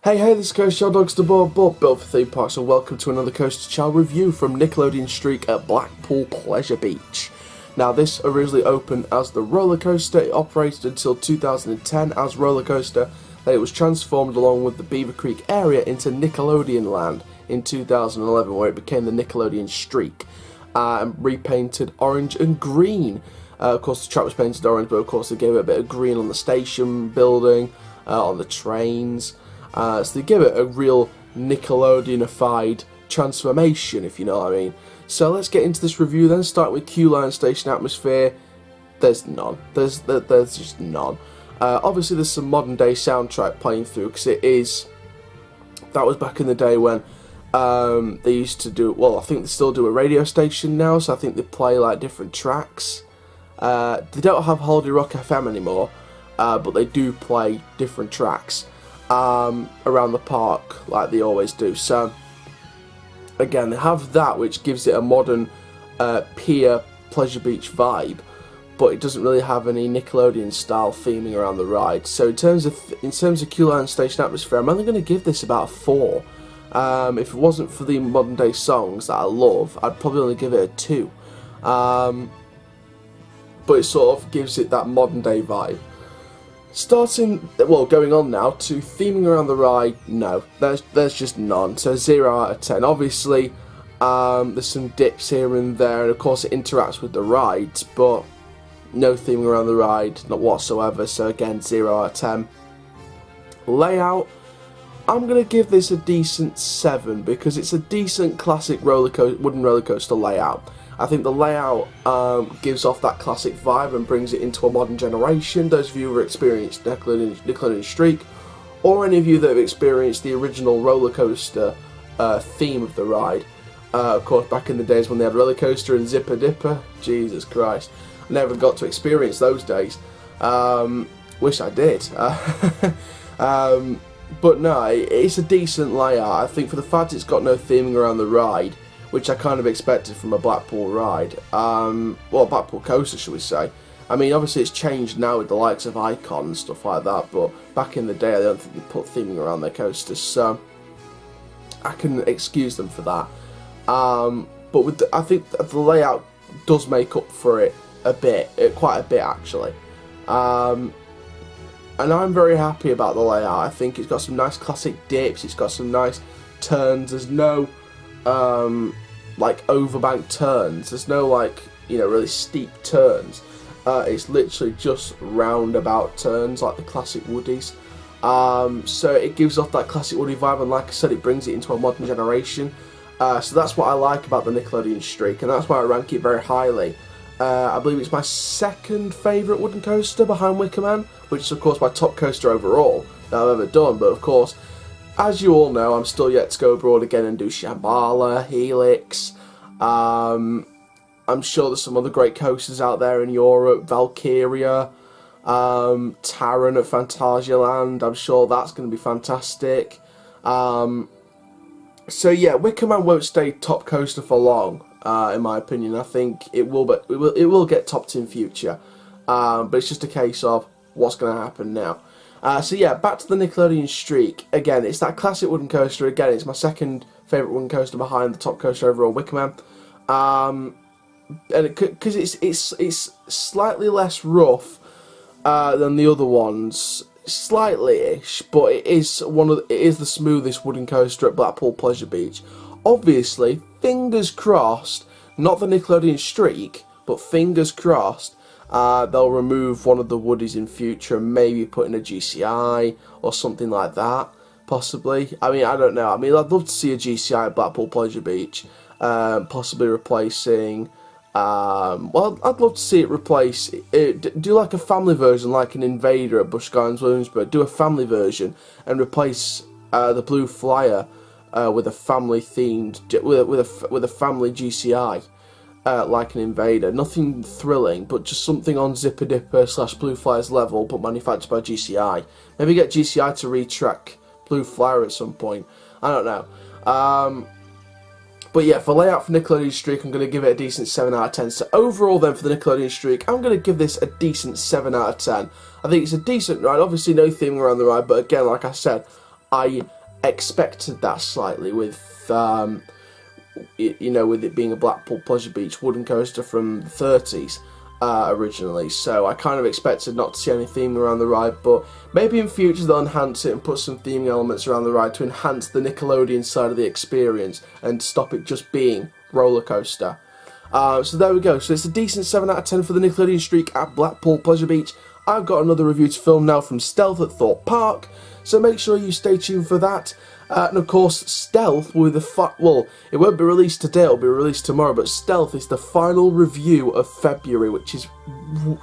Hey, this is Coaster Chall Dogs, the board built for theme parks, and welcome to another Coaster Chall review from Nickelodeon Streak at Blackpool Pleasure Beach. Now, this originally opened as the Rollercoaster. It operated until 2010 as Rollercoaster. Then it was transformed along with the Beaver Creek area into Nickelodeon Land in 2011, where it became the Nickelodeon Streak, and repainted orange and green. Of course, the track was painted orange, but of course they gave it a bit of green on the station building, on the trains. So they give it a real Nickelodeonified transformation, if you know what I mean. So let's get into this review then, starting with Queue Line Station atmosphere. There's none. There's just none. Obviously there's some modern day soundtrack playing through, because that was back in the day when they used to do, well, I think they still do a radio station now, so I think they play like different tracks. They don't have Holiday Rock FM anymore, but they do play different tracks around the park like they always do. So again, they have that, which gives it a modern pier Pleasure Beach vibe, but it doesn't really have any Nickelodeon style theming around the ride. So in terms of Queue Line Station atmosphere, I'm only going to give this about a 4. If it wasn't for the modern day songs that I love, I'd probably only give it a 2. But it sort of gives it that modern day vibe. Going on now to theming around the ride, no, there's just none. So 0 out of 10. Obviously, there's some dips here and there, and of course it interacts with the rides, but no theming around the ride, not whatsoever. So again, 0 out of 10. Layout, I'm gonna give this a decent 7 because it's a decent classic wooden roller coaster layout. I think the layout gives off that classic vibe and brings it into a modern generation. Those of you who have experienced Nickelodeon Streak, or any of you that have experienced the original roller coaster theme of the ride, of course back in the days when they had Roller Coaster and Zipper Dipper, Jesus Christ, I never got to experience those days. Wish I did. But no, it's a decent layout. I think for the fact it's got no theming around the ride, which I kind of expected from a Blackpool ride, Blackpool coaster, should we say. I mean, obviously it's changed now with the likes of Icon and stuff like that, but back in the day I don't think they put theming around their coasters, so I can excuse them for that. But I think the layout does make up for it a bit, quite a bit actually. And I'm very happy about the layout. I think it's got some nice classic dips, it's got some nice turns, there's no like overbank turns, there's no like, really steep turns. It's literally just roundabout turns like the classic Woodies. So it gives off that classic Woody vibe, and like I said, it brings it into a modern generation. So that's what I like about the Nickelodeon Streak, and that's why I rank it very highly. I believe it's my second favourite wooden coaster behind Wicker Man, which is of course my top coaster overall that I've ever done. But of course, as you all know, I'm still yet to go abroad again and do Shambhala, Helix. I'm sure there's some other great coasters out there in Europe, Valkyria, Taron at Phantasialand. I'm sure that's going to be fantastic. So yeah, Wicker Man won't stay top coaster for long, in my opinion. I think it will, but it will get topped in future. But it's just a case of what's going to happen now. So yeah, back to the Nickelodeon Streak. Again, it's that classic wooden coaster. Again, it's my second favourite wooden coaster behind the top coaster overall, Wicker Man. And because it's slightly less rough than the other ones, slightly-ish, but it is the smoothest wooden coaster at Blackpool Pleasure Beach. Obviously, fingers crossed, not the Nickelodeon Streak, but fingers crossed, they'll remove one of the Woodies in future and maybe put in a GCI or something like that, possibly. I mean, I don't know. I mean, I'd love to see a GCI at Blackpool Pleasure Beach, possibly replacing... I'd love to see it replace... do like a family version, like an Invader at Busch Gardens Williamsburg. Do a family version and replace the Blue Flyer with a family-themed... with a family GCI. Like an Invader. Nothing thrilling, but just something on Zipper Dipper / Blue Flyer's level, but manufactured by GCI. Maybe get GCI to retrack Blue Flyer at some point. I don't know. But yeah, for layout for Nickelodeon Streak, I'm going to give it a decent 7 out of 10. So overall then for the Nickelodeon Streak, I'm going to give this a decent 7 out of 10. I think it's a decent ride. Obviously no theming around the ride, but again, like I said, I expected that slightly with, you know, with it being a Blackpool Pleasure Beach wooden coaster from the 30s. Originally, so I kind of expected not to see any theming around the ride, but maybe in future they'll enhance it and put some theming elements around the ride to enhance the Nickelodeon side of the experience and stop it just being roller coaster. So there we go. So it's a decent 7 out of 10 for the Nickelodeon Streak at Blackpool Pleasure Beach. I've got another review to film now from Stealth at Thorpe Park, so make sure you stay tuned for that. And of course, Stealth will be the well, it won't be released today, it'll be released tomorrow, but Stealth is the final review of February, which is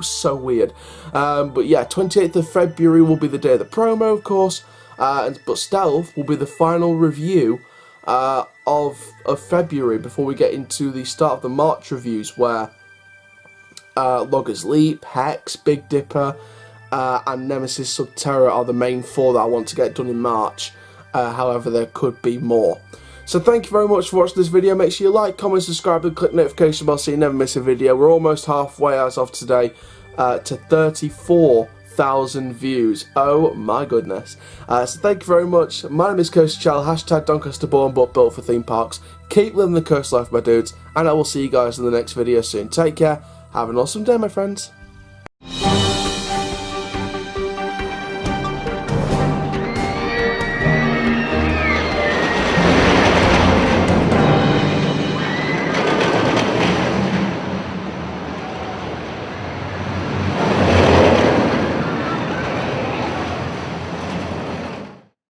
so weird. But yeah, 28th of February will be the day of the promo, of course, but Stealth will be the final review of February before we get into the start of the March reviews, where Logger's Leap, Hex, Big Dipper, and Nemesis Subterra are the main 4 that I want to get done in March. However, there could be more. So thank you very much for watching this video. Make sure you like, comment, subscribe, and click the notification bell so you never miss a video. We're almost halfway as of today to 34,000 views. Oh my goodness. So thank you very much. My name is Coaster Chall, hashtag Doncaster born but built for theme parks. Keep living the coast life, my dudes, and I will see you guys in the next video soon. Take care. Have an awesome day, my friends.